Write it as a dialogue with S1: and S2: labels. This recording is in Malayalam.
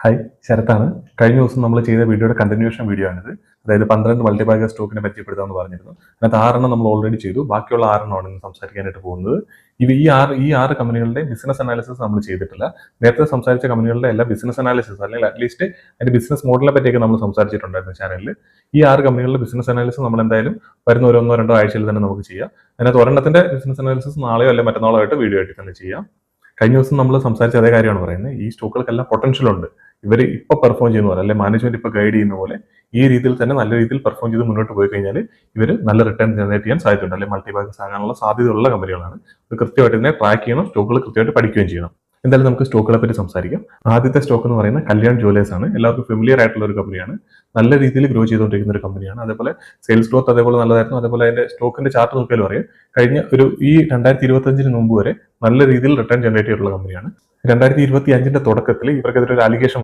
S1: ഹായ്, ശരത്താണ്. കഴിഞ്ഞ ദിവസം നമ്മൾ ചെയ്ത വീഡിയോയുടെ കണ്ടിന്യൂഷൻ വീഡിയോ ആണിത്. അതായത് 12 മൾട്ടിബാഗർ സ്റ്റോക്കിനെ പരിചയപ്പെടുത്താമെന്ന് പറഞ്ഞിരുന്നു. അതിനകത്ത് 6 നമ്മൾ ഓൾറെഡി ചെയ്തു. ബാക്കിയുള്ള 6 ഇന്ന് സംസാരിക്കാനായിട്ട് പോകുന്നത്. ഈ ആറ് കമ്പനികളുടെ ബിസിനസ് അനാലിസിസ് നമ്മൾ ചെയ്തിട്ടില്ല. നേരത്തെ സംസാരിച്ച കമ്പനികളുടെ എല്ലാ ബിസിനസ് അനാലിസിസ് അല്ലെങ്കിൽ അറ്റ്ലീസ്റ്റ് അതിന്റെ ബിസിനസ് മോഡലിനെ പറ്റിയൊക്കെ നമ്മൾ സംസാരിച്ചിട്ടുണ്ടായിരുന്നു ചാനലിൽ. ഈ 6 കമ്പനികളുടെ ബിസിനസ് അനാലിസിസ് നമ്മൾ എന്തായാലും വരുന്ന ഒരു 1-2 ആഴ്ചയിൽ തന്നെ നമുക്ക് ചെയ്യാം. അതിനകത്ത് ഒരെണ്ണത്തിന്റെ ബിസിനസ് അനാലിസിസ് നാളെയോ അല്ലെങ്കിൽ മറ്റന്നാളോ ആയിട്ട് വീഡിയോ ആയിട്ട് തന്നെ ചെയ്യാം. കഴിഞ്ഞ ദിവസം നമ്മൾ സംസാരിച്ച അതേ കാര്യമാണ് പറയുന്നത്. ഈ സ്റ്റോക്കുകൾക്കെല്ലാം പൊട്ടൻഷ്യൽ ഉണ്ട്. ഇവർ ഇപ്പൊ പെർഫോം ചെയ്യുന്ന പോലെ, അല്ലെങ്കിൽ മാനേജ്മെന്റ് ഇപ്പൊ ഗൈഡ് ചെയ്യുന്ന പോലെ ഈ രീതിയിൽ തന്നെ നല്ല രീതിയിൽ പെർഫോം ചെയ്ത് മുന്നോട്ട് പോയി കഴിഞ്ഞാൽ ഇവർ നല്ല റിട്ടേൺ ജനറേറ്റ് ചെയ്യാൻ സാധ്യതയുണ്ട്, അല്ലെങ്കിൽ മൾട്ടിബാഗേഴ്സ് ആകാനുള്ള സാധ്യതയുള്ള കമ്പനികളാണ്. ഇത് കൃത്യമായിട്ട് ഇതിനെ ട്രാക്ക് ചെയ്യണം, സ്റ്റോക്കുകൾ കൃത്യമായിട്ട് പഠിക്കുകയും ചെയ്യണം. എന്തായാലും നമുക്ക് സ്റ്റോക്കുകളെ പറ്റി സംസാരിക്കാം. ആദ്യത്തെ സ്റ്റോക്ക് എന്ന് പറയുന്നത് കല്യാൺ ജുവലേഴ്സ് ആണ്. എല്ലാവർക്കും ഫെമിലിയർ ആയിട്ടുള്ള ഒരു കമ്പനിയാണ്. നല്ല രീതിയിൽ ഗ്രോ ചെയ്തുകൊണ്ടിരിക്കുന്ന ഒരു കമ്പനിയാണ്. അതേപോലെ സെയിൽസ് ഗ്രോത്ത് അതേപോലെ നല്ലതായിരുന്നു. അതേപോലെ അതിന്റെ സ്റ്റോക്കിന്റെ ചാർട്ട് നോക്കിയാലും അറിയാം, കഴിഞ്ഞ ഈ 2025 മുമ്പ് വരെ നല്ല രീതിയിൽ റിട്ടേൺ ജനറേറ്റ് ചെയ്തിട്ടുള്ള കമ്പനിയാണ്. 2025 തുടക്കത്തിൽ ഇവർക്കെതിരെ ഒരു അലിഗേഷൻ